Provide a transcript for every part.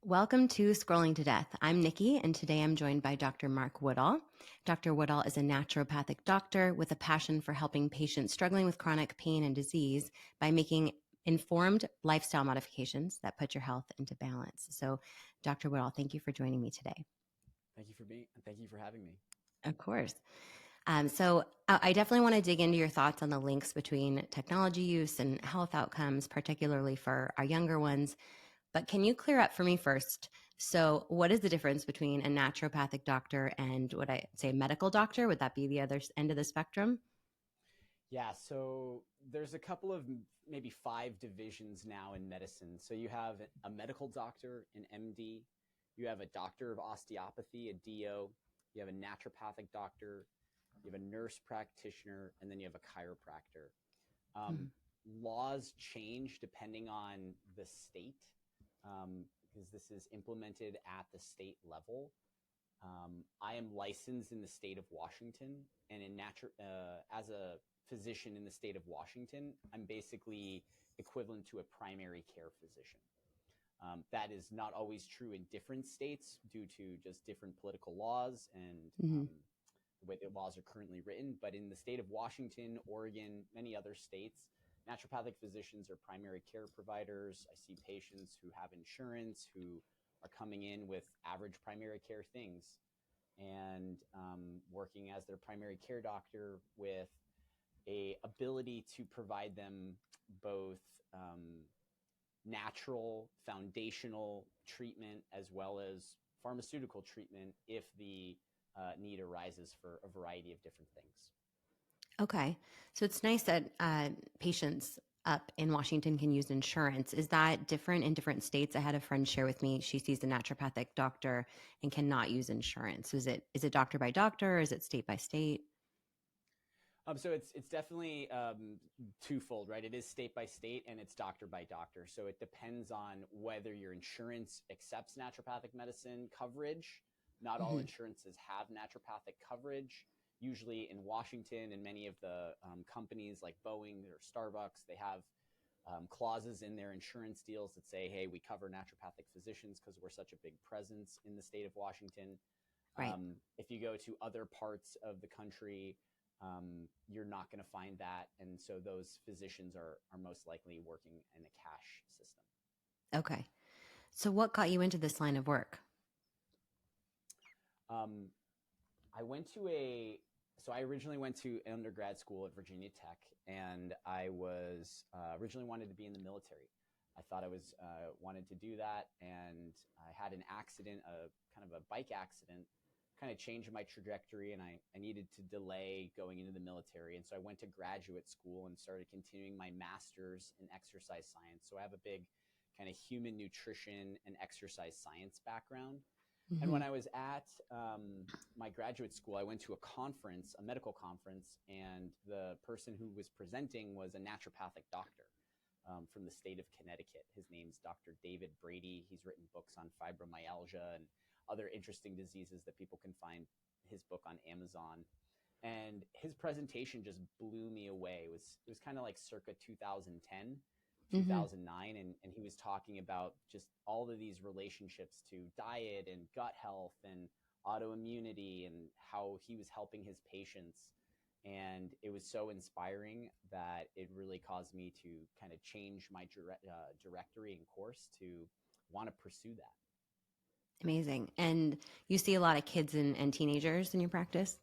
Welcome to Scrolling to Death. I'm Nikki, and today I'm joined by Dr. Mark Woodall. Dr. Woodall is a naturopathic doctor with a passion for helping patients struggling with chronic pain and disease by making informed lifestyle modifications that put your health into balance. So, Dr. Woodall, thank you for joining me today. Thank you for having me. Of course. I definitely want to dig into your thoughts on the links between technology use and health outcomes, particularly for our younger ones. But can you clear up for me first? So, what is the difference between a naturopathic doctor and what I say a medical doctor? Would that be the other end of the spectrum? Yeah, so there's a couple of maybe 5 divisions now in medicine. So you have a medical doctor, an MD, you have a doctor of osteopathy, a DO, you have a naturopathic doctor, you have a nurse practitioner, and then you have a chiropractor. Um, Hmm. Laws change depending on the state because this is implemented at the state level. I am licensed in the state of Washington, and as a physician in the state of Washington, I'm basically equivalent to a primary care physician. That is not always true in different states due to just different political laws and Hmm. the way the laws are currently written. But in the state of Washington, Oregon, many other states, naturopathic physicians are primary care providers. I see patients who have insurance who are coming in with average primary care things and working as their primary care doctor with a ability to provide them both natural foundational treatment as well as pharmaceutical treatment if the need arises for a variety of different things. Okay. So it's nice that patients up in Washington can use insurance. Is that different in different states? I had a friend share with me she sees a naturopathic doctor and cannot use insurance. Is it doctor by doctor or is it state by state? So it's definitely twofold, right? It is state by state and it's doctor by doctor. So it depends on whether your insurance accepts naturopathic medicine coverage. Not all Hmm. insurances have naturopathic coverage. Usually in Washington and many of the companies like Boeing or Starbucks, they have clauses in their insurance deals that say, hey, we cover naturopathic physicians because we're such a big presence in the state of Washington. Right. If you go to other parts of the country, you're not going to find that. And so those physicians are most likely working in a cash system. Okay. So what got you into this line of work? Um, I went to a, so I originally went to undergrad school at Virginia Tech, and I was originally wanted to be in the military. I thought I was wanted to do that, and I had an accident, a kind of a bike accident, kind of changed my trajectory, and I needed to delay going into the military. And so I went to graduate school and started continuing my master's in exercise science. So I have a big kind of human nutrition and exercise science background. And Hmm. when I was at my graduate school, I went to a conference, a medical conference, and the person who was presenting was a naturopathic doctor from the state of Connecticut. His name's Dr. David Brady. He's written books on fibromyalgia and other interesting diseases that people can find his book on Amazon. And his presentation just blew me away. It was kind of like circa 2010, Hmm. 2009, and he was talking about just all of these relationships to diet and gut health and autoimmunity and how he was helping his patients. And it was so inspiring that it really caused me to kind of change my directory and course to want to pursue that. Amazing. And you see a lot of kids and teenagers in your practice?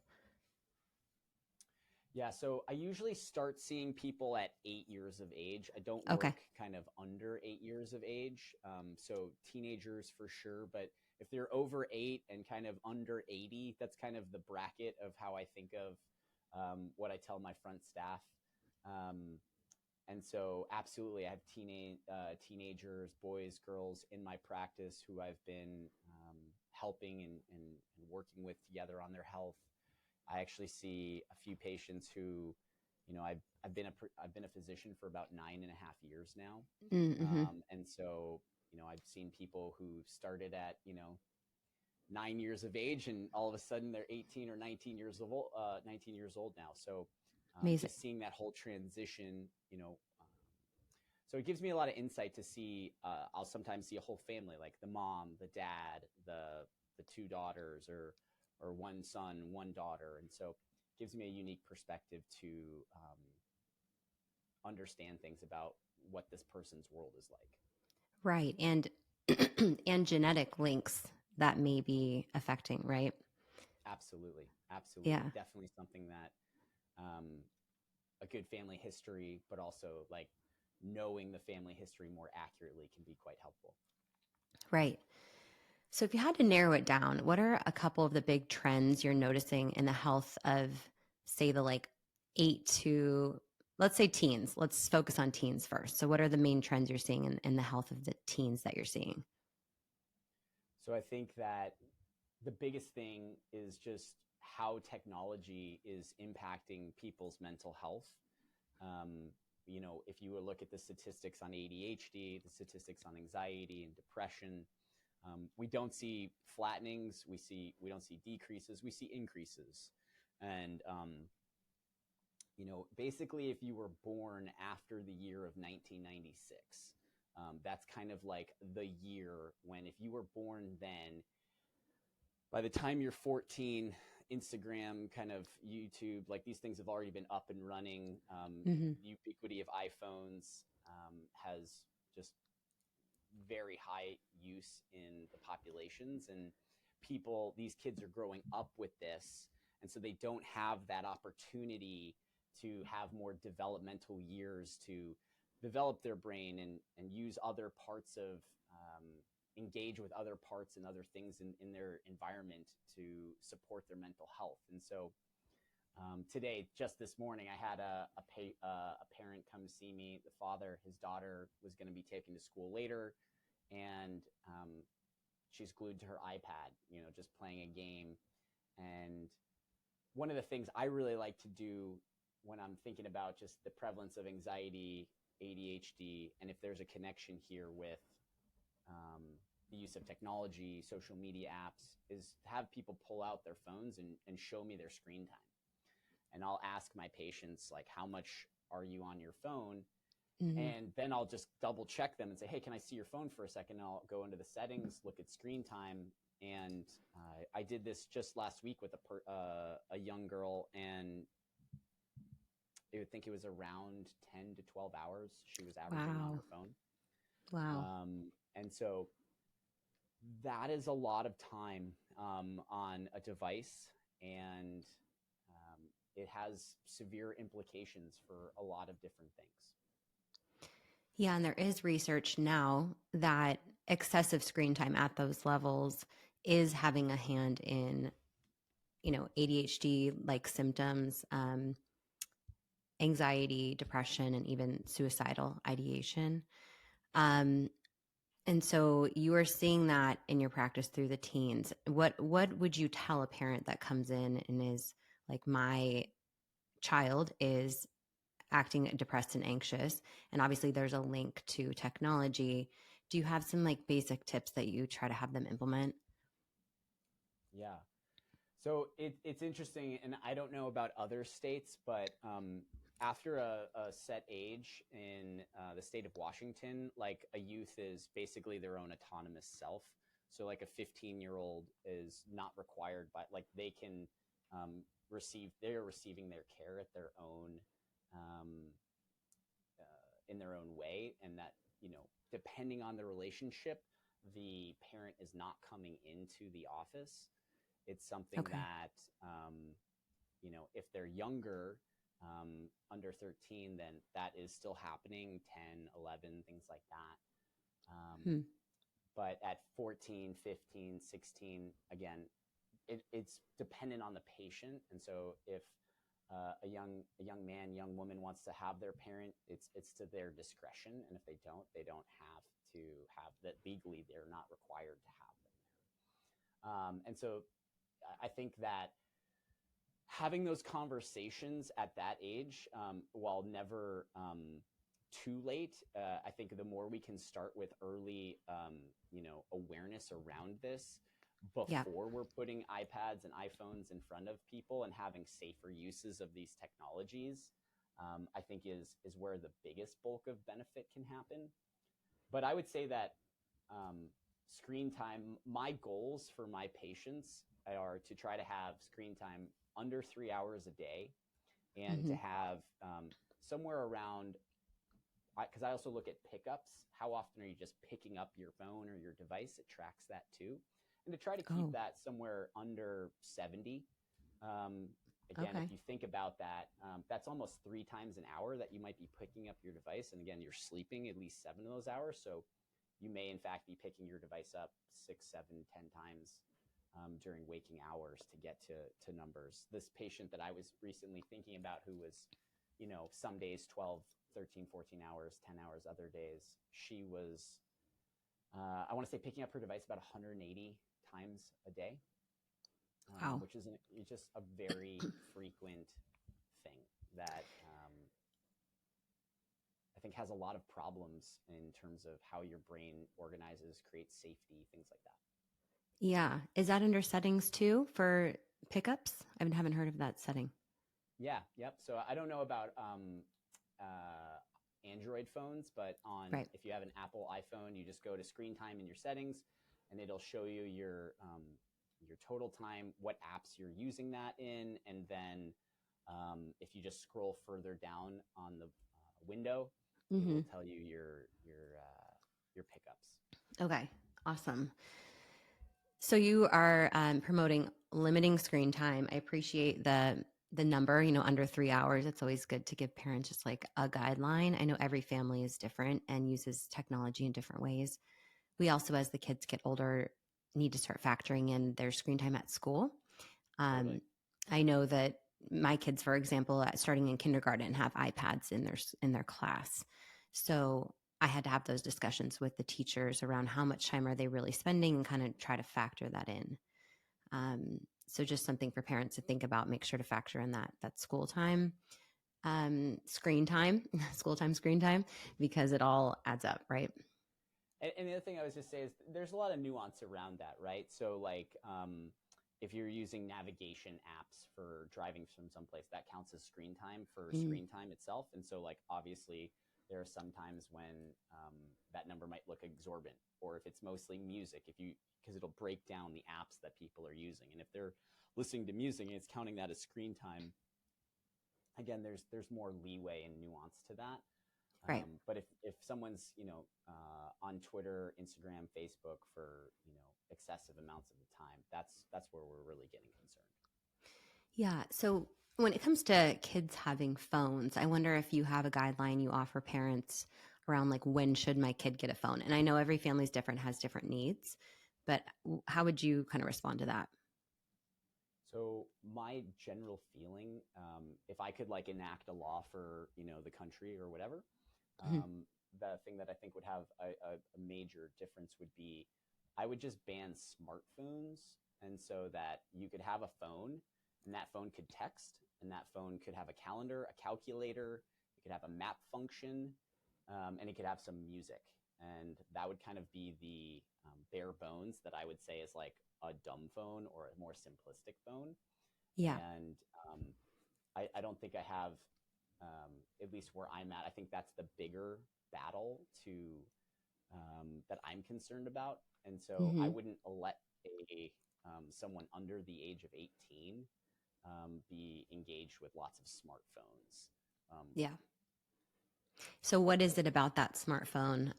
Yeah, so I usually start seeing people at 8 years of age. I don't Okay. work kind of under 8 years of age. So teenagers for sure. But if they're over 8 and kind of under 80, that's kind of the bracket of how I think of what I tell my front staff. Um, and so, absolutely, I have teenagers, boys, girls in my practice who I've been helping and working with together on their health. I actually see a few patients who, I've been a physician for about 9.5 years now, Mm-hmm. and so I've seen people who started at 9 years of age, and all of a sudden they're 18 or 19 years old now. So Amazing. just seeing that whole transition, So it gives me a lot of insight to see. I'll sometimes see a whole family, like the mom, the dad, the two daughters, or one son, one daughter, and so it gives me a unique perspective to understand things about what this person's world is like. Right. And and genetic links that may be affecting, right? Absolutely, absolutely, Yeah. definitely something that um, a good family history, but also like knowing the family history more accurately can be quite helpful. Right. So if you had to narrow it down, what are a couple of the big trends you're noticing in the health of, say, the like 8 to, let's say, teens? Let's focus on teens first. So what are the main trends you're seeing in the health of the teens that you're seeing? So I think that the biggest thing is just how technology is impacting people's mental health. Um, if you look at the statistics on ADHD, the statistics on anxiety and depression, we don't see flattenings. We don't see decreases. We see increases. And basically, if you were born after the year of 1996, that's kind of like the year when, if you were born then, by the time you're 14, Instagram, kind of YouTube, like these things have already been up and running. Hmm. The ubiquity of iPhones has just very high use in the populations, and these kids are growing up with this, and so they don't have that opportunity to have more developmental years to develop their brain and use other parts of engage with other parts and other things in their environment to support their mental health. And so today, just this morning, I had a parent come to see me. The father, his daughter was going to be taken to school later, and she's glued to her iPad, just playing a game. And one of the things I really like to do when I'm thinking about just the prevalence of anxiety, ADHD, and if there's a connection here with um, the use of technology, social media apps, is have people pull out their phones and show me their screen time. And I'll ask my patients, like, how much are you on your phone? Hmm. And then I'll just double check them and say, hey, can I see your phone for a second? And I'll go into the settings, look at screen time. And I did this just last week with a young girl, and I would think it was around 10 to 12 hours she was averaging on Wow. her phone. Wow. And so that is a lot of time on a device, and it has severe implications for a lot of different things. Yeah, and there is research now that excessive screen time at those levels is having a hand in, ADHD like symptoms, anxiety, depression, and even suicidal ideation. Um, and so you are seeing that in your practice through the teens. What would you tell a parent that comes in and is like, my child is acting depressed and anxious, and obviously there's a link to technology? Do you have some like basic tips that you try to have them implement? Yeah. So it's interesting, and I don't know about other states, but after a set age in the state of Washington, like a youth is basically their own autonomous self. So like a 15-year-old is not required, but like they can they're receiving their care at their own um, in their own way, and that depending on the relationship, the parent is not coming into the office. It's something Okay. that if they're younger, under 13, then that is still happening, 10, 11, things like that. Hmm. But at 14, 15, 16, again, it's dependent on the patient. And so if a young man, young woman wants to have their parent, it's to their discretion. And if they don't have to have that legally. They're not required to have them there. And so I think that having those conversations at that age, while never too late, I think the more we can start with early, awareness around this Yeah. before we're putting iPads and iPhones in front of people and having safer uses of these technologies, I think is where the biggest bulk of benefit can happen. But I would say that screen time, my goals for my patients are to try to have screen time under 3 hours a day, and to Hmm. have somewhere around, because I also look at pickups. How often are you just picking up your phone or your device? It tracks that too. And to try to keep Oh, that somewhere under 70. Um, Again, if okay. you think about that, that's almost 3 times an hour that you might be picking up your device. And again, you're sleeping at least 7 of those hours. So you may, in fact, be picking your device up 6, 7, 10 times during waking hours to get to numbers. This patient that I was recently thinking about, who was, some days 12, 13, 14 hours, 10 hours, other days, she was, I want to say, picking up her device about 180 times a day, Wow. which is just a very frequent thing that I think has a lot of problems in terms of how your brain organizes, creates safety, things like that. Yeah. Is that under settings too for pickups? I haven't heard of that setting. Yeah, yep. So I don't know about Android phones, but Right. if you have an Apple iPhone, you just go to screen time in your settings, and it'll show you your total time, what apps you're using that in, and then if you just scroll further down on the window, Hmm. it'll tell you your pickups. Okay. Awesome. So you are promoting limiting screen time. I appreciate the number, under 3 hours. It's always good to give parents just like a guideline. I know every family is different and uses technology in different ways. We also, as the kids get older, need to start factoring in their screen time at school. Totally. Um, I know that my kids, for example, starting in kindergarten, have iPads in their class. So I had to have those discussions with the teachers around how much time are they really spending and kind of try to factor that in. So just something for parents to think about. Make sure to factor in that school time, screen time, school time, screen time, because it all adds up, right? And the other thing I was just say is there's a lot of nuance around that, right? So like if you're using navigation apps for driving from someplace, that counts as screen time for Mm, screen time itself. And so like obviously there are some times when that number might look exorbitant, or if it's mostly music, because it'll break down the apps that people are using. And if they're listening to music and it's counting that as screen time, again, there's more leeway and nuance to that. right. But if someone's on Twitter, Instagram, Facebook for excessive amounts of the time, that's where we're really getting concerned. Yeah. So when it comes to kids having phones, I wonder if you have a guideline you offer parents around like when should my kid get a phone? And I know every family is different, has different needs, but how would you kind of respond to that? So my general feeling, if I could like enact a law for the country or whatever, Mhm. the thing that I think would have a major difference would be I would just ban smartphones, and so that you could have a phone, and that phone could text, and that phone could have a calendar, a calculator, it could have a map function, and it could have some music, and that would kind of be the bare bones that I would say is like a dumb phone or a more simplistic phone. Yeah. And I don't think I have, at least where I'm at, I think that's the bigger battle to that I'm concerned about. And so I Hmm. wouldn't let a someone under the age of 18 be engaged with lots of smartphones. Um, Yeah. So what is it about that smartphone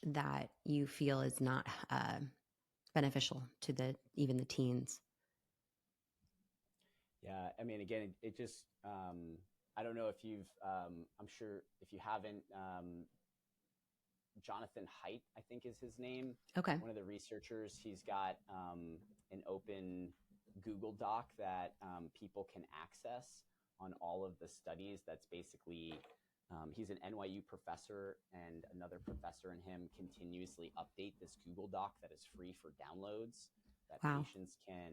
that you feel is not beneficial to even the teens? yeah, I mean, again, it just I don't know if I'm sure if you haven't, Jonathan Haidt, I think is his name, Okay. one of the researchers. He's got an open Google Doc that people can access on all of the studies. That's basically, he's an NYU professor, and another professor and him continuously update this Google Doc that is free for downloads that Wow. patients can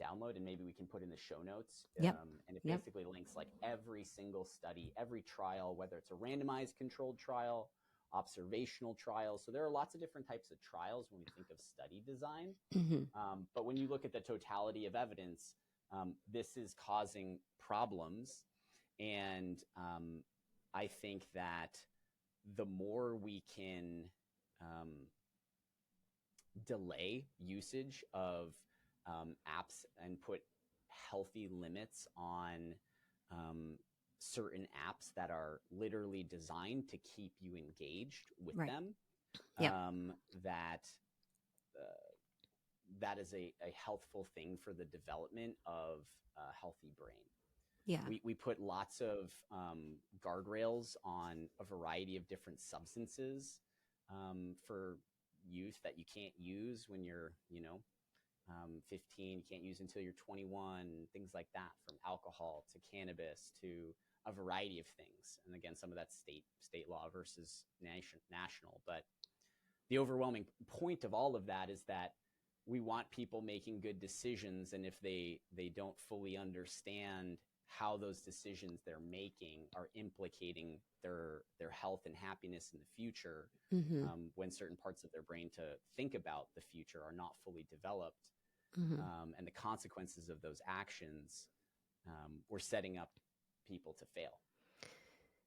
download, and maybe we can put in the show notes. Yep. And it Yep. basically links like every single study, every trial, whether it's a randomized controlled trial, observational trials. So there are lots of different types of trials when we think of study design. Hmm. But when you look at the totality of evidence, this is causing problems. And I think that the more we can delay usage of apps and put healthy limits on um, certain apps that are literally designed to keep you engaged with Right. them, Yep. um, that that is a healthful thing for the development of a healthy brain. Yeah. We put lots of guardrails on a variety of different substances for youth that you can't use when you're, 15. You can't use until you're 21, things like that, from alcohol to cannabis to a variety of things. And again, some of that's state law versus national. But the overwhelming point of all of that is that we want people making good decisions, and if they don't fully understand how those decisions they're making are implicating their health and happiness in the future, Mm-hmm. when certain parts of their brain to think about the future are not fully developed, Mm-hmm. and the consequences of those actions, we're setting up people to fail.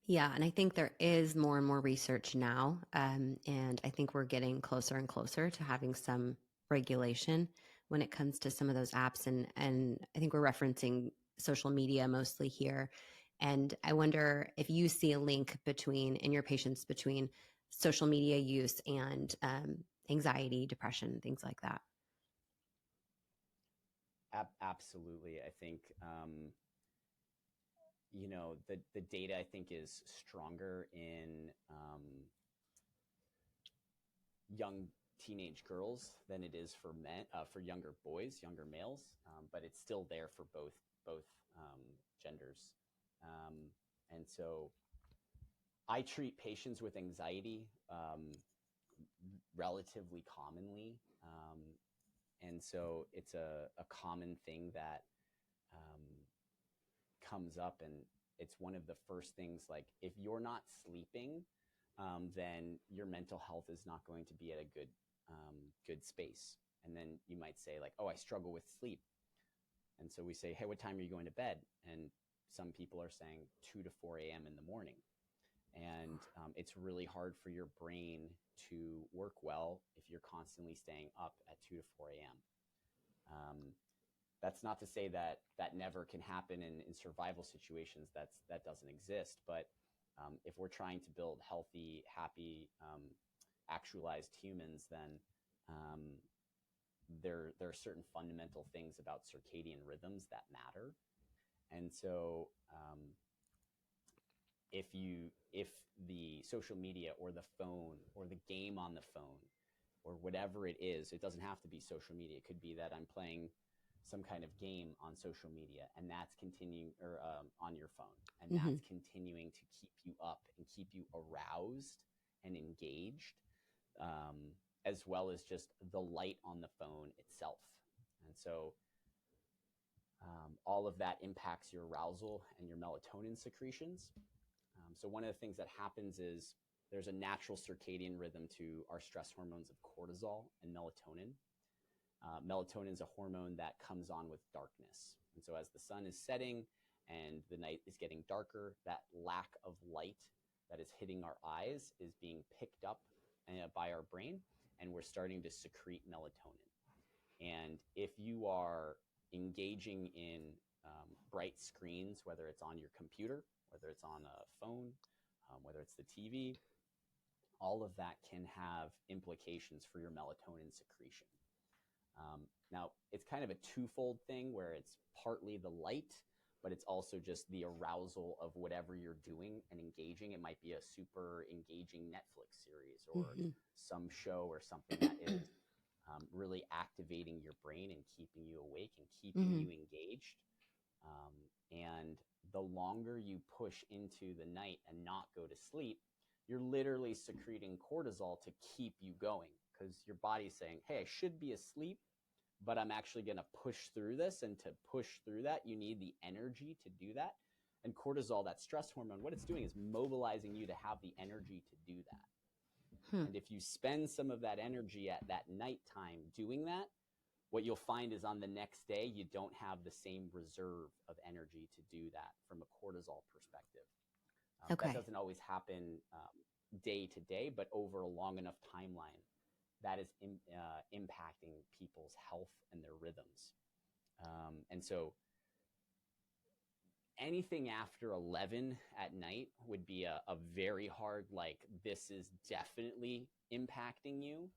Yeah, and I think there is more and more research now, and I think we're getting closer and closer to having some regulation when it comes to some of those apps, and I think we're referencing social media mostly here. And I wonder if you see a link between in your patients between social media use and anxiety, depression, things like that. Absolutely, I think the data I think is stronger in young teenage girls than it is for men, for younger boys, younger males, but it's still there for both genders. Um, and so I treat patients with anxiety relatively commonly. And so it's a common thing that um, comes up, and it's one of the first things. Like, if you're not sleeping, then your mental health is not going to be at a good space. And then you might say, like, oh, I struggle with sleep. And so we say, hey, what time are you going to bed? And some people are saying 2 to 4 a.m. in the morning. And it's really hard for your brain to work well if you're constantly staying up at 2 to 4 a.m. That's not to say that that never can happen in survival situations. That doesn't exist. But if we're trying to build healthy, happy, actualized humans, then there are certain fundamental things about circadian rhythms that matter. And so if the social media or the phone or the game on the phone or whatever it is, it doesn't have to be social media. It could be that I'm playing some kind of game on social media, and that's continuing, or on your phone, and Mm-hmm. that's continuing to keep you up and keep you aroused and engaged, um, as well as just the light on the phone itself. And so all of that impacts your arousal and your melatonin secretions. So one of the things that happens is there's a natural circadian rhythm to our stress hormones of cortisol and melatonin. Melatonin is a hormone that comes on with darkness. And so as the sun is setting and the night is getting darker, that lack of light that is hitting our eyes is being picked up by our brain, and we're starting to secrete melatonin. And if you are engaging in bright screens, whether it's on your computer, whether it's on a phone, whether it's the TV, all of that can have implications for your melatonin secretion. Now, it's kind of a twofold thing where it's partly the light, but it's also just the arousal of whatever you're doing and engaging. It might be a super engaging Netflix series or Mm-hmm. some show or something that is really activating your brain and keeping you awake and keeping Mm-hmm. you engaged. And the longer you push into the night and not go to sleep, you're literally secreting cortisol to keep you going, because your body's saying, hey, I should be asleep, but I'm actually going to push through this. And to push through that, you need the energy to do that. And cortisol, that stress hormone, what it's doing is mobilizing you to have the energy to do that. Hmm. And if you spend some of that energy at that nighttime doing that, what you'll find is on the next day, you don't have the same reserve of energy to do that from a cortisol perspective. That Okay. doesn't always happen day to day, but over a long enough timeline, that is impacting people's health and their rhythms. And so anything after 11 at night would be a very hard, like, this is definitely impacting you.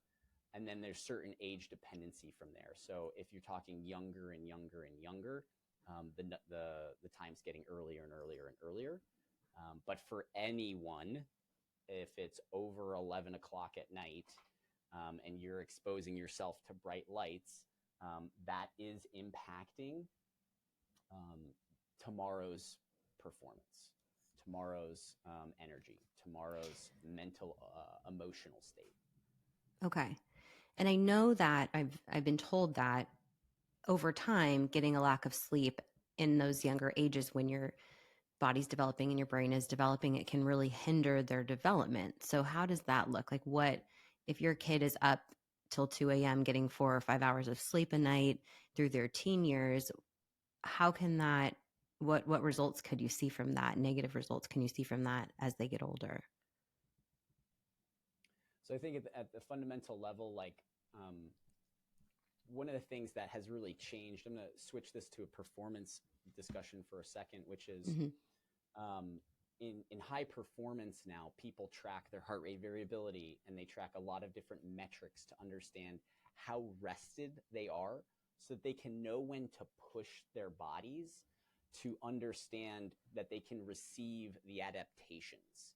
And then there's certain age dependency from there. So if you're talking younger and younger and younger, the time's getting earlier and earlier and earlier. But for anyone, if it's over 11 o'clock at night, and you're exposing yourself to bright lights, that is impacting um, tomorrow's performance, tomorrow's energy, tomorrow's mental, emotional state. Okay. And I know that I've been told that over time, getting a lack of sleep in those younger ages when your body's developing and your brain is developing, it can really hinder their development. So how does that look? Like, what if your kid is up till 2 a.m. getting 4 or 5 hours of sleep a night through their teen years? How can that, what results could you see from that? Negative results can you see from that as they get older? So I think at the fundamental level, like, one of the things that has really changed, I'm going to switch this to a performance discussion for a second, which is, Mm-hmm. in high performance now, people track their heart rate variability, and they track a lot of different metrics to understand how rested they are, so that they can know when to push their bodies to understand that they can receive the adaptations.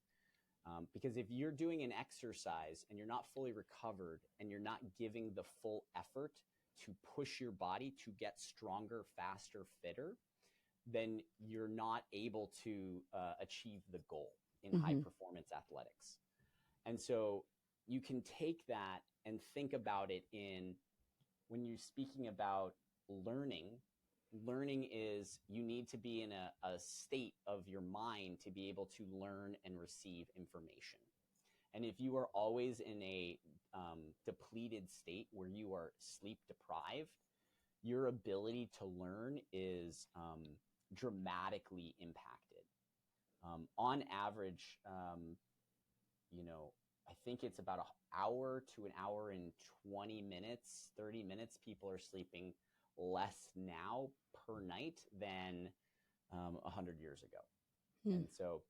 Because if you're doing an exercise and you're not fully recovered and you're not giving the full effort to push your body to get stronger, faster, fitter, then you're not able to achieve the goal in high Mm-hmm. performance athletics. And so you can take that and think about it in, when you're speaking about learning, learning is, you need to be in a state of your mind to be able to learn and receive information. And if you are always in a depleted state where you are sleep deprived, your ability to learn is dramatically impacted. On average, I think it's about an hour to an hour and 20 minutes, 30 minutes, people are sleeping less now per night than 100 years ago. Mm. And so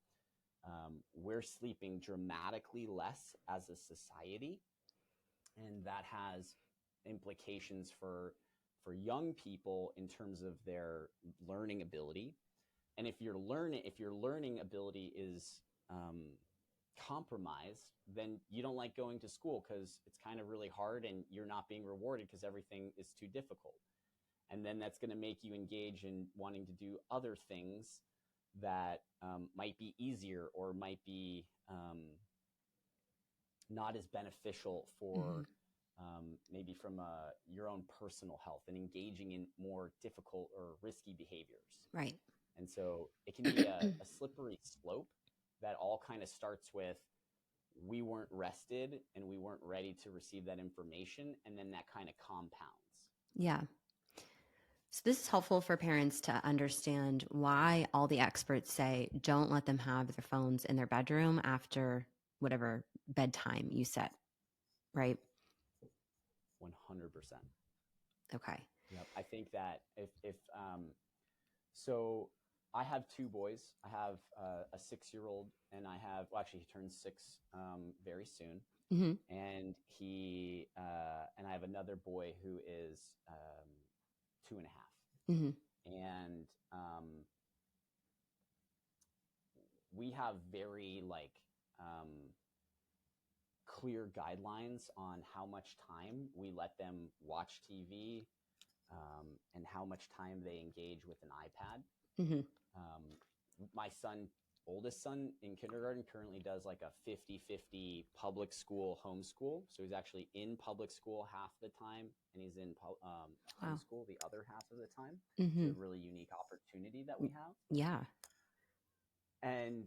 we're sleeping dramatically less as a society, and that has implications for young people in terms of their learning ability. And if your learning ability is compromised, then you don't like going to school because it's kind of really hard and you're not being rewarded because everything is too difficult. And then that's going to make you engage in wanting to do other things that might be easier or might be not as beneficial Mm-hmm. for maybe from your own personal health, and engaging in more difficult or risky behaviors. Right. And so it can be a slippery slope that all kind of starts with, we weren't rested and we weren't ready to receive that information. And then that kind of compounds. Yeah. So this is helpful for parents to understand why all the experts say don't let them have their phones in their bedroom after whatever bedtime you set, right? 100%. Okay. Yep. I think that if so I have two boys. I have a 6-year-old, and I have, well, actually, he turns 6 very soon. Mm-hmm. And and I have another boy who is 2.5. Mm-hmm. And we have very, like, um, clear guidelines on how much time we let them watch TV, and how much time they engage with an iPad. Mm-hmm. My oldest son in kindergarten, currently does like a 50-50 public school homeschool. So he's actually in public school half the time, and he's in Wow. homeschool the other half of the time. Mm-hmm. So a really unique opportunity that we have. Yeah. And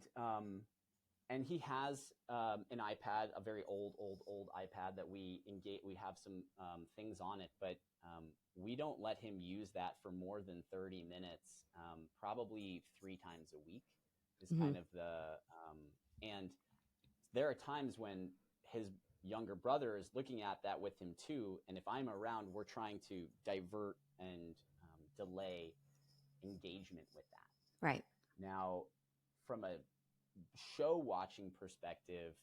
And he has an iPad, a very old iPad that we engage. We have some things on it, but we don't let him use that for more than 30 minutes, probably 3 times a week is Hmm. kind of and there are times when his younger brother is looking at that with him too. And if I'm around, we're trying to divert and delay engagement with that. Right. Now, from a show watching perspective,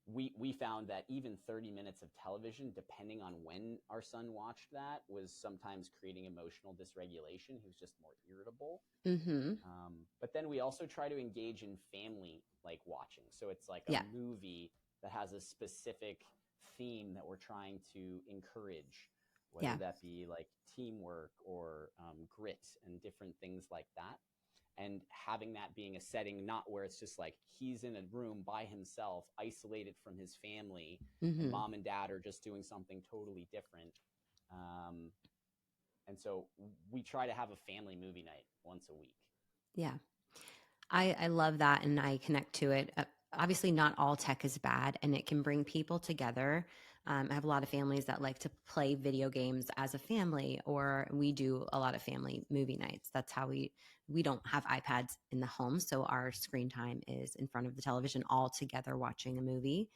we found that even 30 minutes of television, depending on when our son watched that, was sometimes creating emotional dysregulation. He was just more irritable. Hmm. But then we also try to engage in family like watching. So it's like a Yeah. movie that has a specific theme that we're trying to encourage, whether Yeah. that be like teamwork or grit and different things like that. And having that being a setting, not where it's just like he's in a room by himself, isolated from his family, and Hmm. mom and dad are just doing something totally different. Um, and so we try to have a family movie night once a week. Yeah. I love that and I connect to it. Obviously, not all tech is bad and it can bring people together. I have a lot of families that like to play video games as a family, or we do a lot of family movie nights. That's how we don't have iPads in the home. So our screen time is in front of the television all together watching a movie.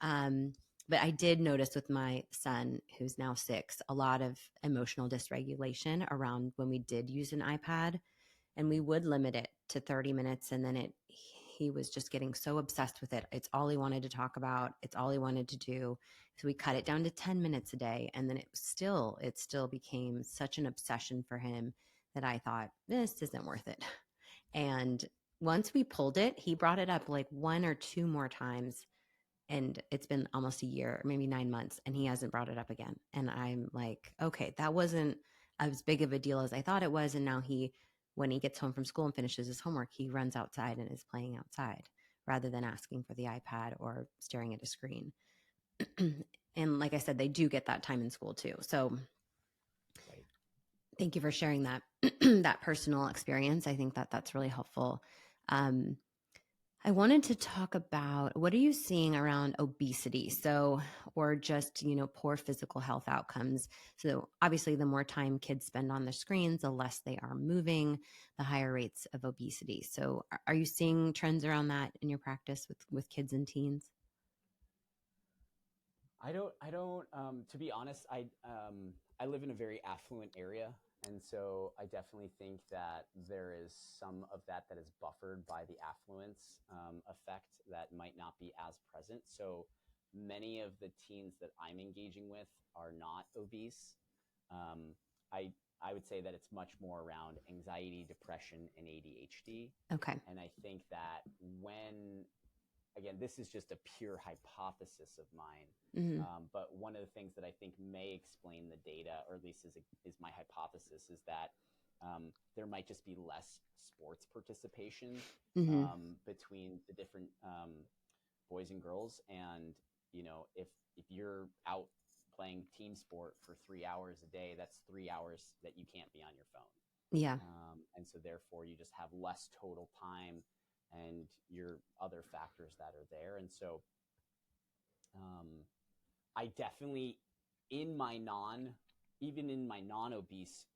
Um, but I did notice with my son, who's now 6, a lot of emotional dysregulation around when we did use an iPad, and we would limit it to 30 minutes, and then he was just getting so obsessed with it. It's all he wanted to talk about, it's all he wanted to do. So we cut it down to 10 minutes a day, and then it still became such an obsession for him that I thought this isn't worth it. And once we pulled it, he brought it up like one or two more times, and it's been almost a year, maybe 9 months, and he hasn't brought it up again. And I'm like, okay, that wasn't as big of a deal as I thought it was. And now when he gets home from school and finishes his homework, he runs outside and is playing outside rather than asking for the iPad or staring at a screen. And like I said, they do get that time in school too. So Right. thank you for sharing that that personal experience. I think that that's really helpful. Um, I wanted to talk about, what are you seeing around obesity? So, or just, poor physical health outcomes. So, obviously, the more time kids spend on the screens, the less they are moving, the higher rates of obesity. So, are you seeing trends around that in your practice with kids and teens? To be honest, I live in a very affluent area. And so I definitely think that there is some of that is buffered by the affluence effect that might not be as present. So many of the teens that I'm engaging with are not obese. Um, I, I would say that it's much more around anxiety, depression, and ADHD. Okay. And I think that when again, this is just a pure hypothesis of mine. Mm-hmm. But one of the things that I think may explain the data, or at least is my hypothesis, is that there might just be less sports participation Mm-hmm. between the different boys and girls. And if you're out playing team sport for 3 hours a day, that's 3 hours that you can't be on your phone. Yeah. And so therefore you just have less total time and your other factors that are there. And so um, I definitely, in my even in my non-obese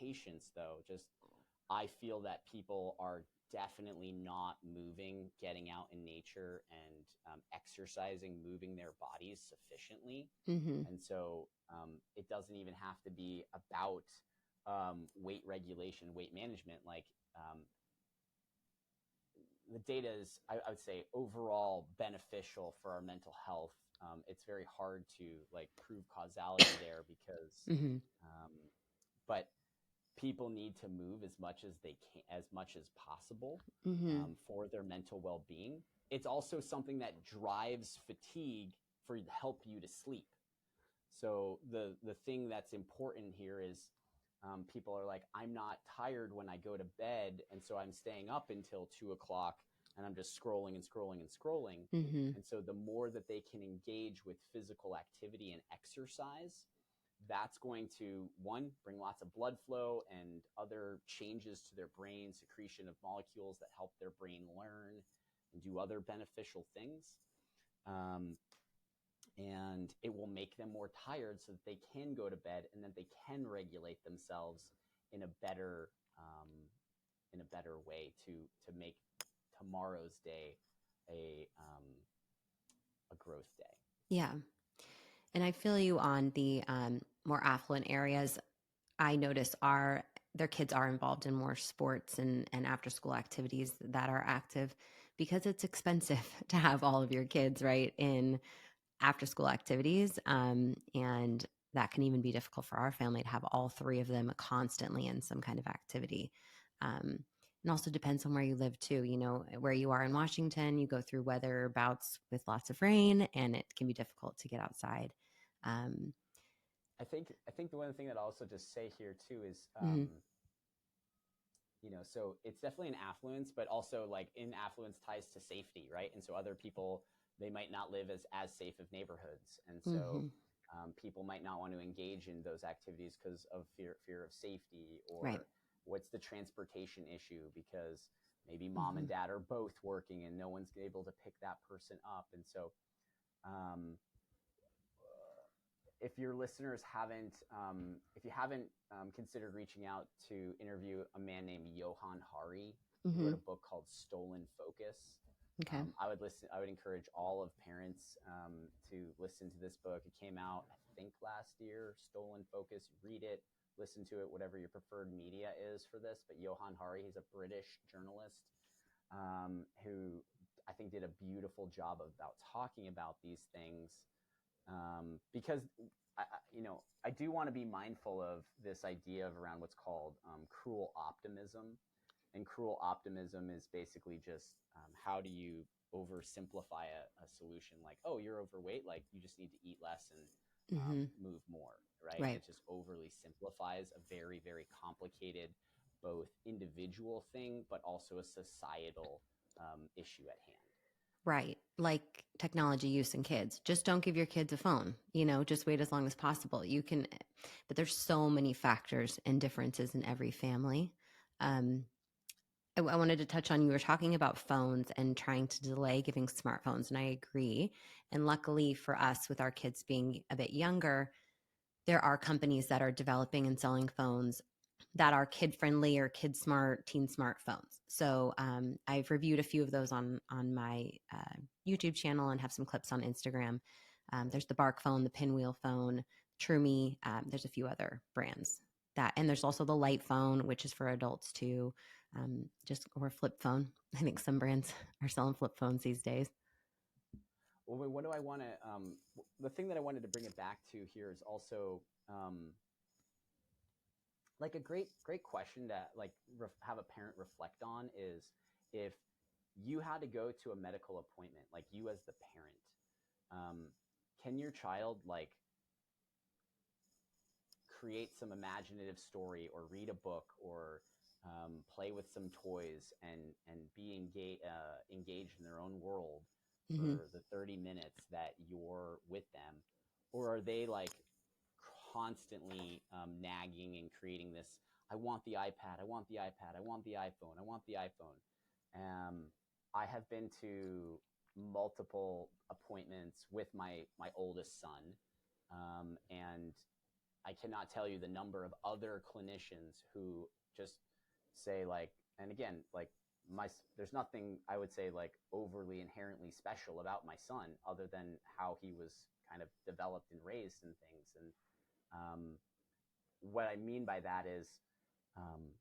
patients, though, just I feel that people are definitely not moving, getting out in nature and exercising, moving their bodies sufficiently. Mm-hmm. And so it doesn't even have to be about weight regulation, weight management. Like the data is, I would say, overall beneficial for our mental health. It's very hard to like prove causality there because, Mm-hmm. um, but people need to move as much as they can, as much as possible Mm-hmm. for their mental well-being. It's also something that drives fatigue for help you to sleep. So the thing that's important here is people are like, I'm not tired when I go to bed, and so I'm staying up until 2 o'clock, and I'm just scrolling and scrolling and scrolling. Mm-hmm. And so the more that they can engage with physical activity and exercise, that's going to, one, bring lots of blood flow and other changes to their brain, secretion of molecules that help their brain learn and do other beneficial things. Um, and it will make them more tired so that they can go to bed and that they can regulate themselves in a better way to make tomorrow's day a a growth day. Yeah. And I feel you on the more affluent areas. I notice their kids are involved in more sports and after school activities that are active because it's expensive to have all of your kids right in after school activities. And that can even be difficult for our family to have all three of them constantly in some kind of activity. And also depends on where you live too. You know, where you are in Washington, you go through weather bouts with lots of rain and it can be difficult to get outside. Um, I think the one thing that I'll also just say here too is mhm, so it's definitely an affluence, but also like in affluence ties to safety, right? And so other people, they might not live as safe of neighborhoods, and so mhm, people might not want to engage in those activities because of fear of safety, right. or what's the transportation issue because maybe mom and Mhm, dad are both working and no one's able to pick that person up, and so um, if your listeners haven't, if you haven't considered reaching out to interview a man named Johan Hari, who wrote mhm, a book called Stolen Focus, okay. I would listen. I would encourage all of parents to listen to this book. It came out, I think, last year. Stolen Focus. Read it, listen to it, whatever your preferred media is for this. But Johan Hari, he's a British journalist who I think did a beautiful job about talking about these things because I do want to be mindful of this idea of around what's called cruel optimism, and cruel optimism is basically just how do you oversimplify a solution like, oh, you're overweight, like you just need to eat less and Mhm, move more, right? And right. it just overly simplifies a very, very complicated both individual thing but also a societal issue at hand. Right. Like technology use in kids. Just don't give your kids a phone. You know, just wait as long as possible. You can, but there's so many factors and differences in every family. Um, I wanted to touch on you were talking about phones and trying to delay giving smartphones, and I agree. And luckily for us, with our kids being a bit younger, there are companies that are developing and selling phones that are kid friendly or kid smart, teen smart phones. So I've reviewed a few of those on my YouTube channel and have some clips on Instagram. There's the Bark phone, the Pinwheel phone, TrueMe. There's a few other brands that, and there's also the Light phone, which is for adults too. Just or flip phone. I think some brands are selling flip phones these days. Well, what do I want to? The thing that I wanted to bring it back to here is also like a great question to like have a parent reflect on is if you had to go to a medical appointment, like you as the parent, um, can your child like create some imaginative story or read a book or play with some toys and be engaged in their own world Mm-hmm. for the 30 minutes that you're with them, or are they like constantly nagging and creating this, I want the iPad, I want the iPad, I want the iPhone, I want the iPhone. I have been to multiple appointments with my oldest son, and I cannot tell you the number of other clinicians who just say like, and again, like my, there's nothing I would say like overly inherently special about my son other than how he was kind of developed and raised and things. And what I mean by that is, um,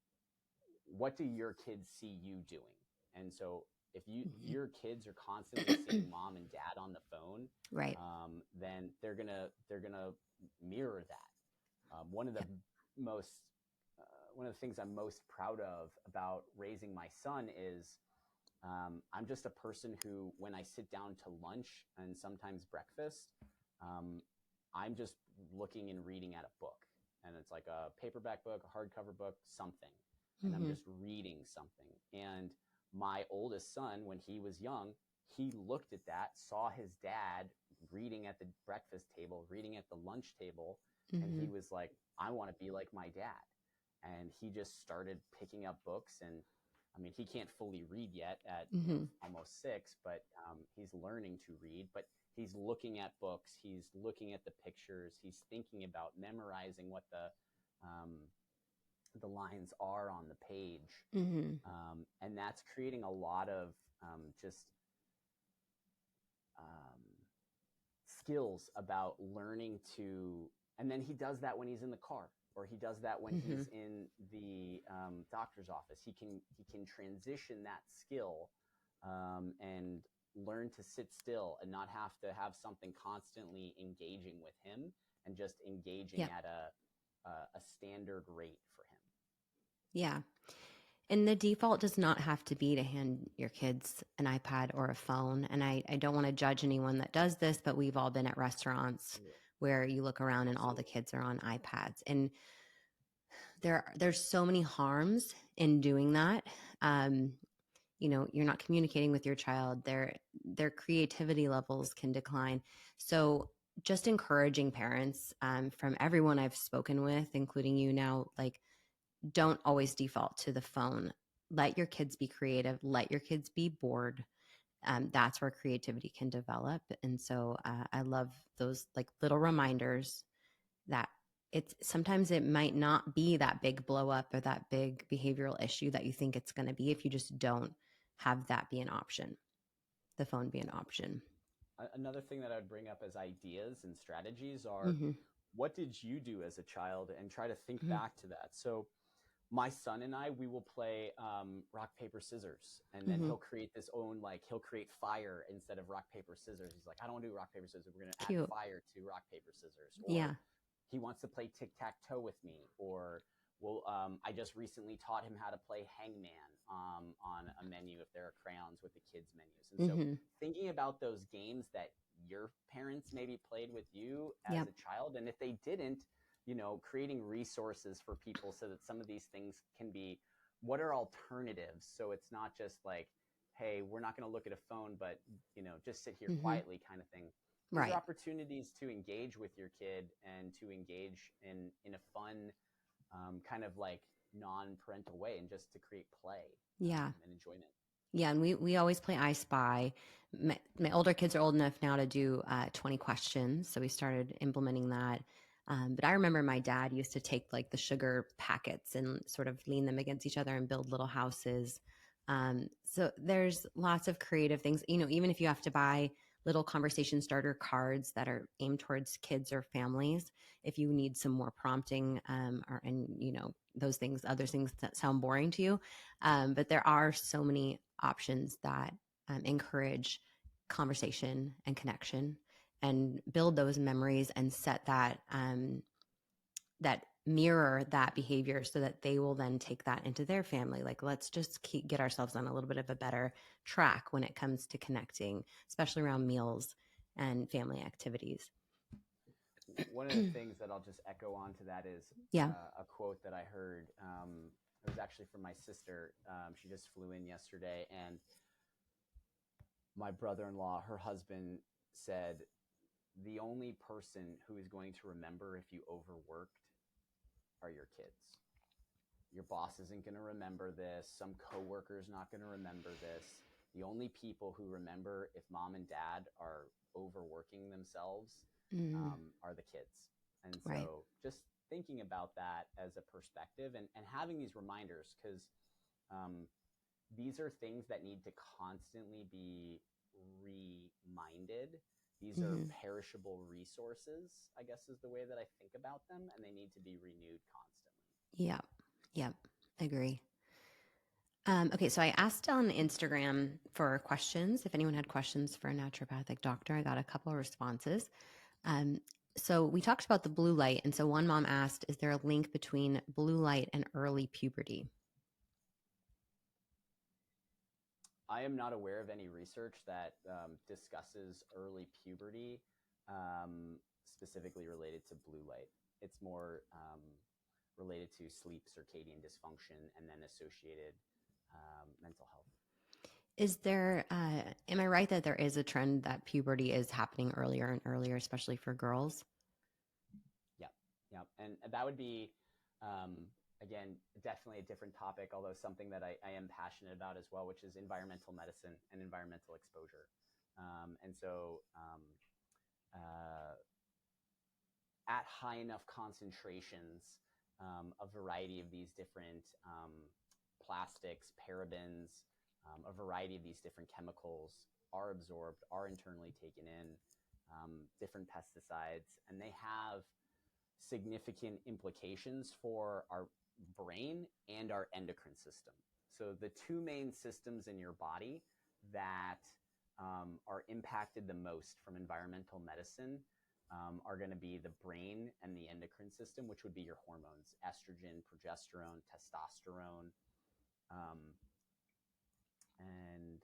what do your kids see you doing? And so if Mm-hmm. your kids are constantly seeing mom and dad on the phone, Right. then they're gonna mirror that. One of the Yep. most one of the things I'm most proud of about raising my son is I'm just a person who, when I sit down to lunch and sometimes breakfast, um, I'm just looking and reading at a book. And it's like a paperback book, a hardcover book, something. And I'm Mm-hmm. just reading something. And my oldest son, when he was young, he looked at that, saw his dad reading at the breakfast table, reading at the lunch table. And Mm-hmm. he was like, I want to be like my dad. And he just started picking up books. And I mean, he can't fully read yet at, Mm-hmm. almost 6, but he's learning to read. But he's looking at books, he's looking at the pictures, he's thinking about memorizing what the lines are on the page. Mm-hmm. And that's creating a lot of just um, skills about learning to, and then he does that when he's in the car, or he does that when Mm-hmm. he's in the doctor's office. He can transition that skill, and learn to sit still and not have to have something constantly engaging with him, and just engaging Yeah. at a standard rate for him. Yeah. And the default does not have to be to hand your kids an iPad or a phone. And I don't want to judge anyone that does this, but we've all been at restaurants Absolutely. where you look around and all the Absolutely. kids are on iPads. And there's so many harms in doing that. Um, you're not communicating with your child. Their creativity levels can decline. So just encouraging parents, from everyone I've spoken with, including you now, like, don't always default to the phone. Let your kids be creative. Let your kids be bored. That's where creativity can develop. And so I love those like little reminders that it's sometimes it might not be that big blow up or that big behavioral issue that you think it's going to be if you just don't have that be an option, the phone be an option. Another thing that I would bring up as ideas and strategies are, Mm-hmm. what did you do as a child, and try to think Mm-hmm. back to that. So my son and I, we will play rock, paper, scissors. And then Mm-hmm. he'll create fire instead of rock, paper, scissors. He's like, I don't want to do rock, paper, scissors. We're going to add Cute. fire to rock, paper, scissors. Or Yeah. he wants to play tic tac toe with me. Or I just recently taught him how to play hangman on a menu if there are crayons with the kids' menus. And so Mm-hmm. thinking about those games that your parents maybe played with you as Yep. a child, and if they didn't, creating resources for people so that some of these things can be, what are alternatives? So it's not just like, hey, we're not going to look at a phone, but, just sit here Mm-hmm. quietly kind of thing. These are Right. opportunities to engage with your kid and to engage in a fun, kind of like non-parental way, and just to create play, Yeah. and enjoyment. Yeah, and we always play I Spy. My older kids are old enough now to do 20 questions, so we started implementing that. But I remember my dad used to take like the sugar packets and sort of lean them against each other and build little houses. So there's lots of creative things. Even if you have to buy little conversation starter cards that are aimed towards kids or families, if you need some more prompting, and those things, other things that sound boring to you, but there are so many options that encourage conversation and connection and build those memories and set that mirror that behavior so that they will then take that into their family. Like, let's just get ourselves on a little bit of a better track when it comes to connecting, especially around meals and family activities. One of the things that I'll just echo on to that is Yeah. a quote that I heard. It was actually from my sister. She just flew in yesterday, and my brother-in-law, her husband, said, the only person who is going to remember if you overworked are your kids. Your boss isn't going to remember this. Some coworker's not going to remember this. The only people who remember if mom and dad are overworking themselves, Mm, are the kids. And right. so just thinking about that as a perspective, and having these reminders, because um, these are things that need to constantly be reminded. These are Hmm. perishable resources, I guess is the way that I think about them, and they need to be renewed constantly. Yep. Yep. Agree. Okay, so I asked on Instagram for questions. If anyone had questions for a naturopathic doctor, I got a couple of responses. Um, so we talked about the blue light. And so one mom asked, is there a link between blue light and early puberty? I am not aware of any research that discusses early puberty, specifically related to blue light. It's more related to sleep circadian dysfunction and then associated mental health. Is there, am I right that there is a trend that puberty is happening earlier and earlier, especially for girls? Yep, yep. And that would be, um, again, definitely a different topic, although something that I am passionate about as well, which is environmental medicine and environmental exposure. And so, uh, at high enough concentrations, a variety of these different plastics, parabens, a variety of these different chemicals are absorbed, are internally taken in, different pesticides, and they have significant implications for our brain and our endocrine system. So, the two main systems in your body that are impacted the most from environmental medicine are going to be the brain and the endocrine system, which would be your hormones: estrogen, progesterone, testosterone. Um, and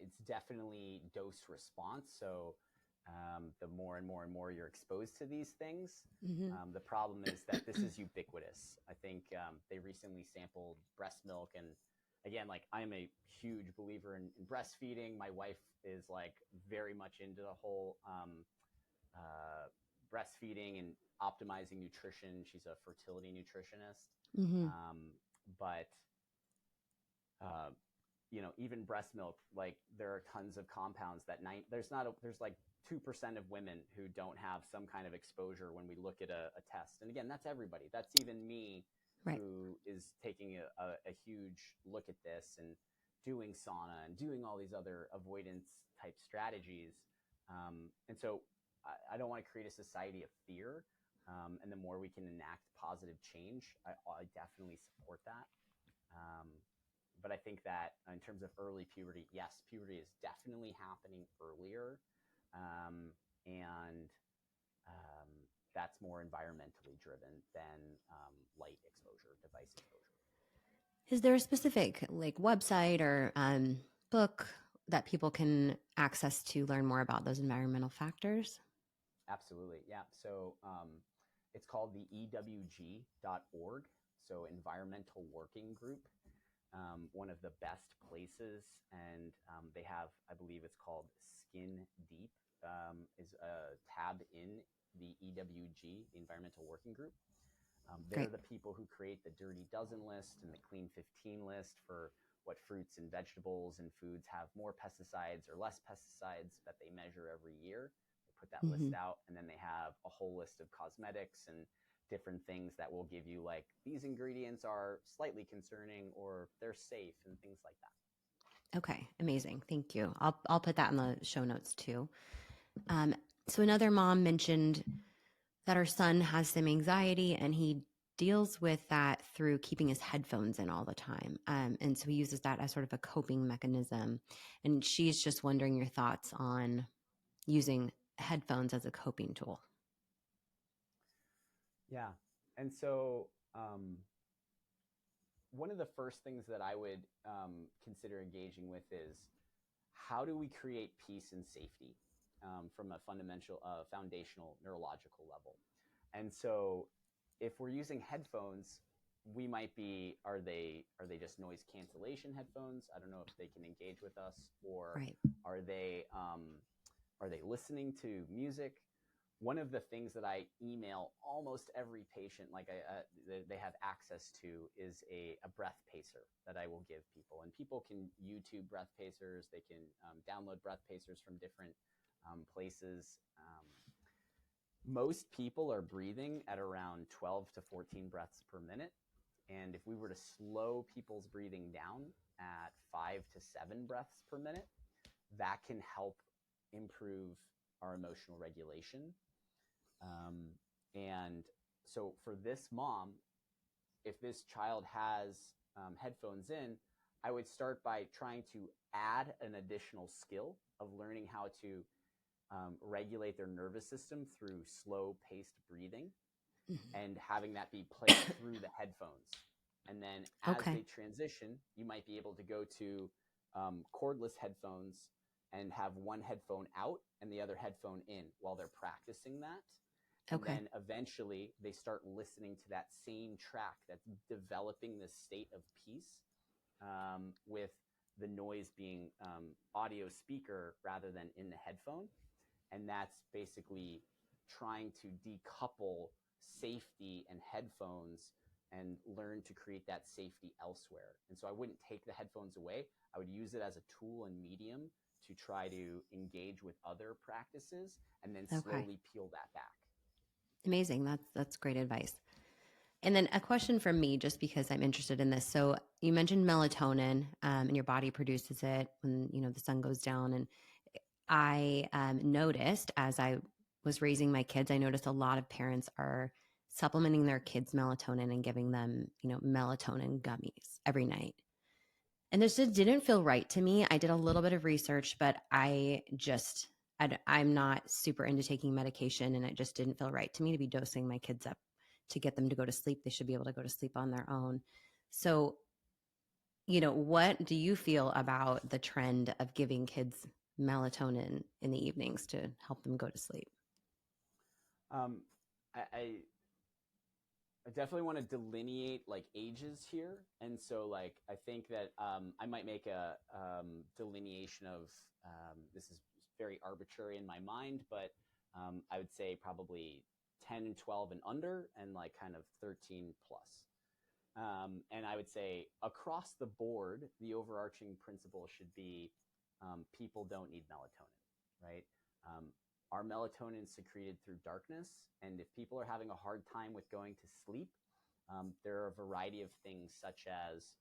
it's definitely dose response. So the more and more and more you're exposed to these things, Hmm. the problem is that this is ubiquitous. I think they recently sampled breast milk, and again, like, I'm a huge believer in breastfeeding. My wife is like very much into the whole uh, breastfeeding and optimizing nutrition. She's a fertility nutritionist, Hmm. um, but uh, even breast milk, like, there are tons of compounds that there's like 2% of women who don't have some kind of exposure when we look at a test. And again, that's everybody. That's even me, Right. who is taking a huge look at this and doing sauna and doing all these other avoidance type strategies. And so I don't want to create a society of fear. And the more we can enact positive change, I definitely support that. Um, but I think that in terms of early puberty, yes, puberty is definitely happening earlier. Um, and um, that's more environmentally driven than light exposure, device exposure. Is there a specific like website or book that people can access to learn more about those environmental factors? Absolutely. Yeah. So it's called the EWG.org. So, Environmental Working Group. One of the best places, and they have, I believe it's called Skin Deep, is a tab in the EWG, the Environmental Working Group. They're Great. the people who create the Dirty Dozen list and the Clean 15 list for what fruits and vegetables and foods have more pesticides or less pesticides that they measure every year. They put that Hmm. list out, and then they have a whole list of cosmetics and different things that will give you, like, these ingredients are slightly concerning or they're safe and things like that. Okay, amazing. Thank you. I'll put that in the show notes too. Um, so another mom mentioned that her son has some anxiety and he deals with that through keeping his headphones in all the time. And so he uses that as sort of a coping mechanism. And she's just wondering your thoughts on using headphones as a coping tool. Yeah. And so one of the first things that I would consider engaging with is, how do we create peace and safety from a foundational neurological level? And so, if we're using headphones, we might be, are they just noise cancellation headphones? I don't know if they can engage with us, or Right. are they um, are they listening to music? One of the things that I email almost every patient, like, they have access to, is a breath pacer that I will give people. And people can YouTube breath pacers. They can download breath pacers from different places. Most people are breathing at around 12 to 14 breaths per minute. And if we were to slow people's breathing down at 5 to 7 breaths per minute, that can help improve our emotional regulation. Um, and so, for this mom, if this child has headphones in, I would start by trying to add an additional skill of learning how to regulate their nervous system through slow paced breathing, Mhm. and having that be played through the headphones. And then, as Okay. they transition, you might be able to go to cordless headphones and have one headphone out and the other headphone in while they're practicing that. And Okay. then eventually they start listening to that same track that's developing this state of peace. with the noise being audio speaker rather than in the headphone. And that's basically trying to decouple safety and headphones and learn to create that safety elsewhere. And so I wouldn't take the headphones away. I would use it as a tool and medium to try to engage with other practices and then Okay. slowly peel that back. Amazing. That's great advice. And then a question from me, just because I'm interested in this. So you mentioned melatonin, and your body produces it when the sun goes down. And I noticed as I was raising my kids, I noticed a lot of parents are supplementing their kids' melatonin and giving them melatonin gummies every night. And this just didn't feel right to me. I did a little bit of research, but I'm not super into taking medication, and it just didn't feel right to me to be dosing my kids up to get them to go to sleep. They should be able to go to sleep on their own. So, what do you feel about the trend of giving kids melatonin in the evenings to help them go to sleep? Um, I definitely want to delineate like ages here, and so like I think that I might make a delineation of this is very arbitrary in my mind, but I would say probably 10 and 12 and under, and like kind of 13 plus. And I would say across the board, the overarching principle should be people don't need melatonin, right? Um, our melatonin is secreted through darkness. And if people are having a hard time with going to sleep, there are a variety of things such as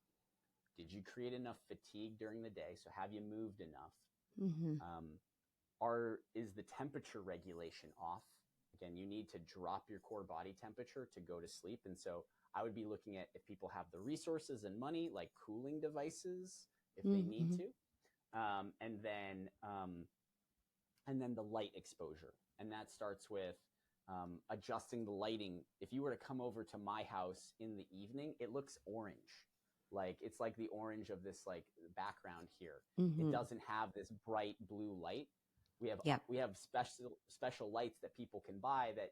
did you create enough fatigue during the day? So have you moved enough? Mm-hmm. Um, is the temperature regulation off? Again, you need to drop your core body temperature to go to sleep. And so I would be looking at if people have the resources and money, like cooling devices, if they need Mm-hmm. to, um, and then um, and then the light exposure, and that starts with adjusting the lighting. If you were to come over to my house in the evening, it looks orange, like it's like the orange of this like background here. It Mm-hmm. doesn't have this bright blue light. we have Yep. we have special lights that people can buy that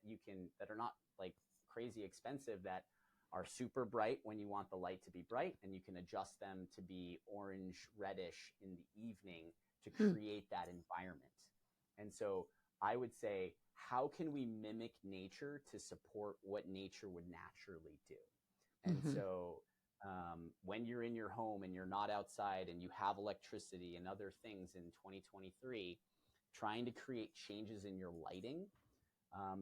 are not like crazy expensive, that are super bright when you want the light to be bright, and you can adjust them to be orange reddish in the evening to Mm-hmm. create that environment. And so I would say, how can we mimic nature to support what nature would naturally do? And Mm-hmm. so when you're in your home and you're not outside and you have electricity and other things in 2023, trying to create changes in your lighting.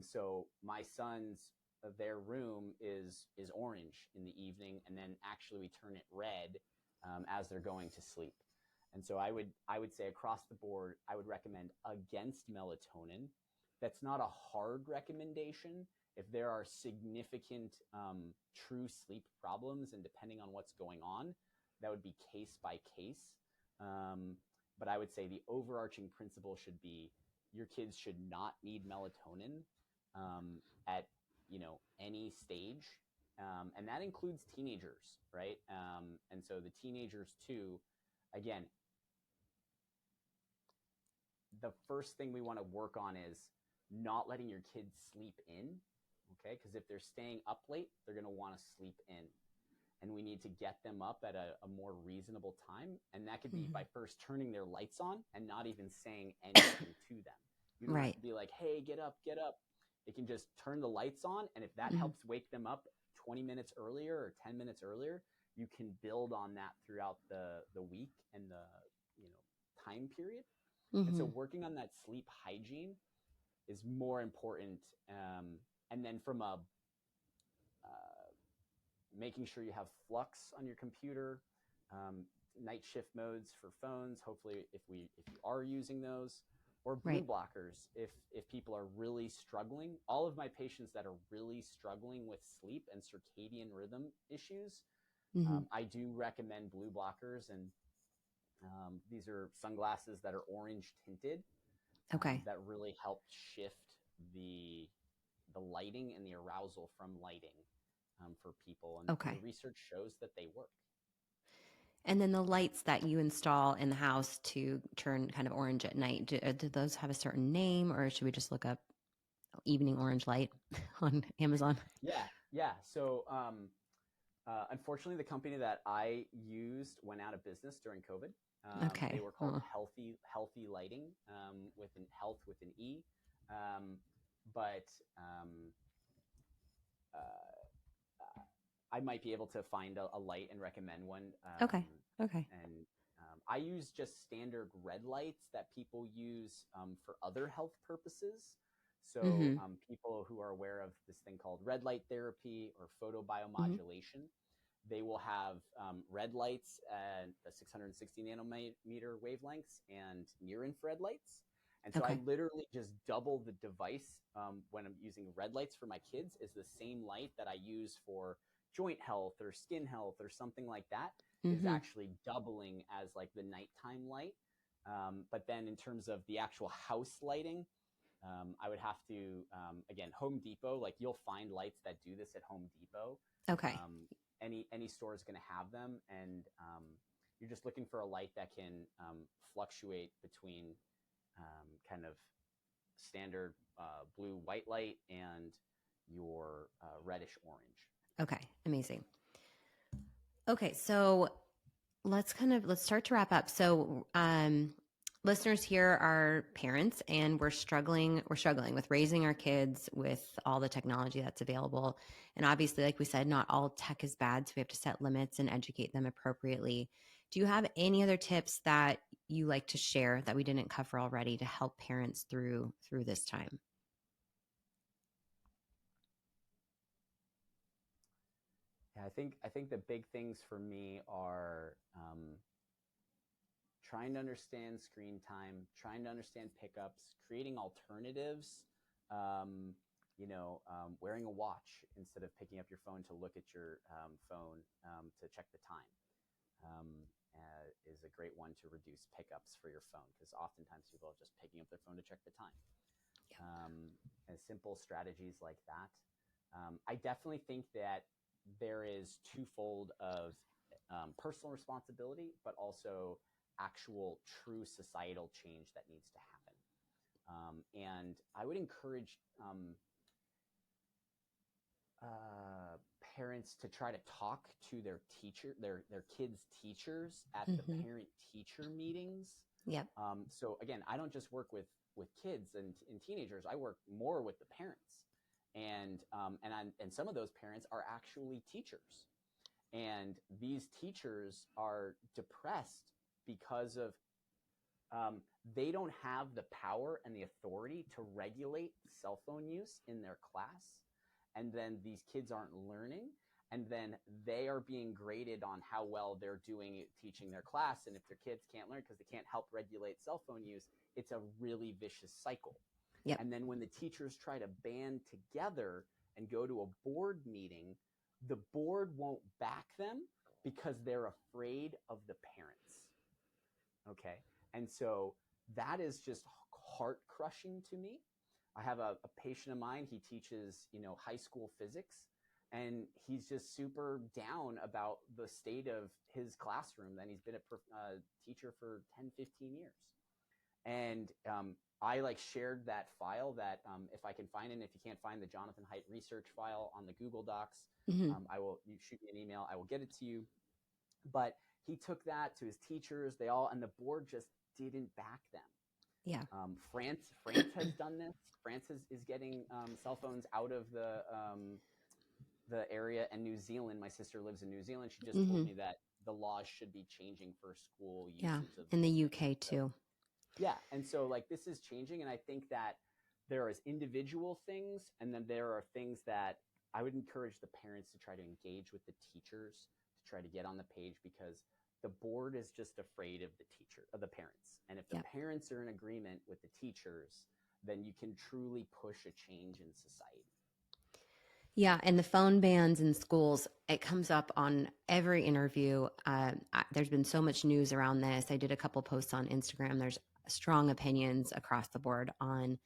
So my son's their room is orange in the evening, and then actually we turn it red as they're going to sleep. And so I would say across the board, I would recommend against melatonin. That's not a hard recommendation. If there are significant true sleep problems, and depending on what's going on, that would be case by case. Um, but I would say the overarching principle should be your kids should not need melatonin at any stage, and that includes teenagers, right? And so the teenagers too. Again, the first thing we want to work on is not letting your kids sleep in, okay? Because if they're staying up late, they're going to want to sleep in. And we need to get them up at a more reasonable time. And that could be Mm-hmm. by first turning their lights on and not even saying anything to them. You don't have Right. to be like, hey, get up, get up. It can just turn the lights on. And if that Mm-hmm. helps wake them up 20 minutes earlier or 10 minutes earlier, you can build on that throughout the week and the time period. And so Mm-hmm. working on that sleep hygiene is more important. And then from a making sure you have flux on your computer, um, night shift modes for phones. Hopefully, if you are using those, or blue Right. blockers, if people are really struggling. All of my patients that are really struggling with sleep and circadian rhythm issues, Mm-hmm. I do recommend blue blockers, and these are sunglasses that are orange tinted, Okay. that really help shift the the lighting and the arousal from lighting for people. And the Okay. research shows that they work. And then the lights that you install in the house to turn kind of orange at night, do those have a certain name, or should we just look up evening orange light on Amazon? Yeah, yeah. So Unfortunately, the company that I used went out of business during COVID. They Okay. were called Oh, Healthy Lighting, with an health with an E. Um, but uh, I might be able to find a light and recommend one. okay. Okay. And I use just standard red lights that people use for other health purposes. So Mm-hmm. people who are aware of this thing called red light therapy or Mm-hmm. photobiomodulation, they will have red lights at the 660 nanometer wavelengths and near infrared lights. And so I Okay. literally just double the device when I'm using red lights for my kids is the same light that I use for joint health or skin health or something like that is Mm-hmm. actually doubling as like the nighttime light. But then in terms of the actual house lighting, I would have to again Home Depot. Like you'll find lights that do this at Home Depot. Okay. Um, any store is going to have them, and you're just looking for a light that can fluctuate between kind of standard blue white light and your reddish orange. Okay. Amazing. Okay. So let's start to wrap up. So, listeners here are parents, and we're struggling with raising our kids with all the technology that's available. And obviously, like we said, not all tech is bad, so we have to set limits and educate them appropriately. Do you have any other tips that you like to share that we didn't cover already to help parents through this time? Yeah, I think the big things for me are trying to understand screen time, trying to understand pickups, creating alternatives. Um, wearing a watch instead of picking up your phone to look at your phone to check the time um, is a great one to reduce pickups for your phone because oftentimes people are just picking up their phone to check the time. And simple strategies like that. I definitely think that there is twofold of personal responsibility, but also actual true societal change that needs to happen. And I would encourage uh, parents to try to talk to their kids' teachers at the Mm-hmm. parent teacher meetings. Yep. So again, I don't just work with kids and teenagers. I work more with the parents, and some of those parents are actually teachers, and these teachers are depressed because of they don't have the power and the authority to regulate cell phone use in their class. And then these kids aren't learning. And then they are being graded on how well they're doing at teaching their class. And if their kids can't learn because they can't help regulate cell phone use, it's a really vicious cycle. Yep. And then when the teachers try to band together and go to a board meeting, the board won't back them because they're afraid of the parents. Okay. And so that is just heart crushing to me. I have a patient of mine. He teaches, high school physics, and he's just super down about the state of his classroom. And he's been a teacher for 10, 15 years. And I like shared that file that if I can find it, if you can't find the Jonathan Haidt research file on the Google Docs, Mm-hmm. you shoot me an email. I will get it to you. But he took that to his teachers. And the board just didn't back them. Yeah. France has done this. France is getting cell phones out of the area, and New Zealand. My sister lives in New Zealand. She just told Mm-hmm. me that the laws should be changing for school Yeah. usage of In the of the UK so too. yeah, and so like this is changing, and I think that there is individual things, and then there are things that I would encourage the parents to try to engage with the teachers to try to get on the page because the board is just afraid of the parents. And if the Yep. parents are in agreement with the teachers, then you can truly push a change in society. Yeah, and the phone bans in schools, it comes up on every interview. There's been so much news around this. I did a couple posts on Instagram. There's strong opinions across the board on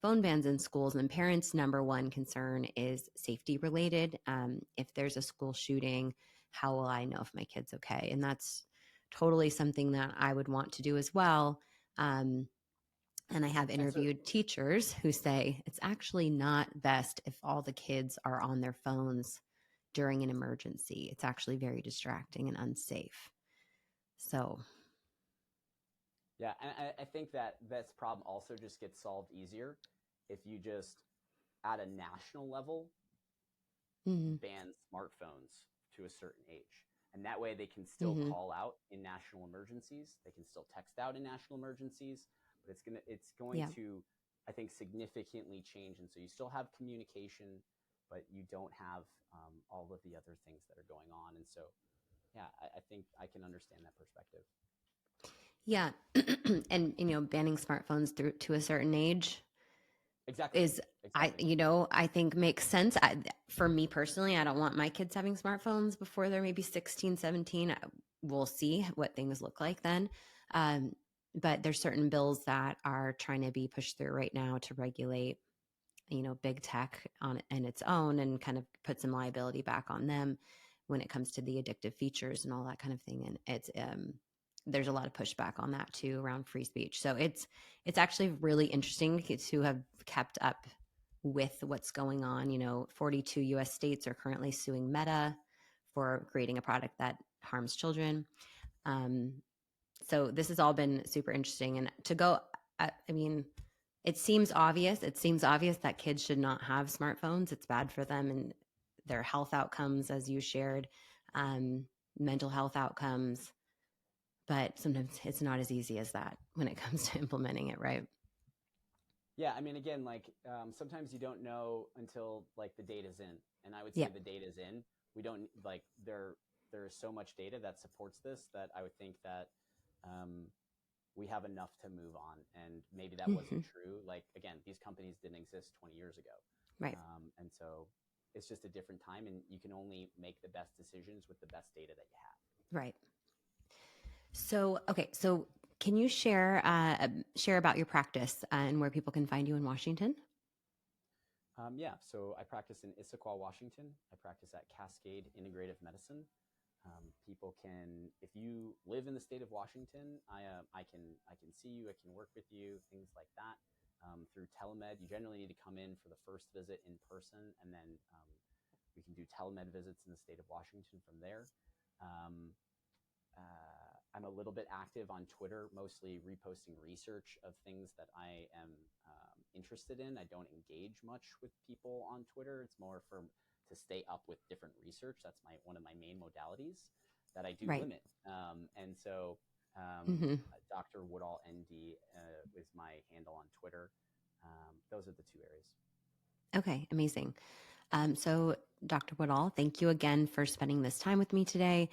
phone bans in schools, and parents' number one concern is safety related. If there's a school shooting, how will I know if my kid's okay? And that's totally something that I would want to do as well. Um, and I have And so interviewed teachers who say it's actually not best if all the kids are on their phones during an emergency. It's actually very distracting and unsafe. So, Yeah, and I think that this problem also just gets solved easier if you just, at a national level, mhm, ban smartphones to a certain age. And that way they can still mhm, call out in national emergencies. They can still text out in national emergencies, but it's going yeah. to, I think, significantly change. And so you still have communication, but you don't have all of the other things that are going on. And so, yeah, I think I can understand that perspective. Yeah. And, banning smartphones through to a certain age Exactly. is, Exactly. I think makes sense. For me personally, I don't want my kids having smartphones before they're maybe 16, 17. We'll see what things look like then. Um, but there's certain bills that are trying to be pushed through right now to regulate, big tech on and its own, and kind of put some liability back on them when it comes to the addictive features and all that kind of thing. And it's there's a lot of pushback on that too around free speech. So it's actually really interesting to have kept up with what's going on. 42 US states are currently suing Meta for creating a product that harms children. Um, so this has all been super interesting. And to go, I mean, it seems obvious. It seems obvious that kids should not have smartphones. It's bad for them and their health outcomes, as you shared, um, mental health outcomes. But sometimes it's not as easy as that when it comes to implementing it, right? Yeah, I mean, again, like sometimes you don't know until like the data's in, and I would say Yeah, the data's in. We don't like there is so much data that supports this that I would think that um, we have enough to move on. And maybe that hmm, wasn't true. Like again, these companies didn't exist 20 years ago, right, and so it's just a different time, and you can only make the best decisions with the best data that you have. right. So, okay, so can you share about your practice and where people can find you in Washington? Yeah, so I practice in Issaquah, Washington. I practice at Cascade Integrative Medicine. People can, if you live in the state of Washington, I can see you, I can work with you, things like that. Through telemed, you generally need to come in for the first visit in person, and then we can do telemed visits in the state of Washington from there. Um, I'm a little bit active on Twitter, mostly reposting research of things that I am interested in. I don't engage much with people on Twitter. It's more for to stay up with different research. That's my one of my main modalities that I do Right. limit. And so, Hmm. Dr. Woodall ND is my handle on Twitter. Those are the two areas. Okay, amazing. So, Dr. Woodall, thank you again for spending this time with me today.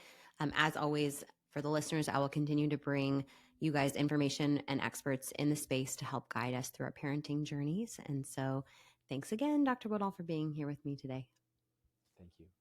As always, for the listeners, I will continue to bring you guys information and experts in the space to help guide us through our parenting journeys. And so, thanks again, Dr. Woodall, for being here with me today. Thank you.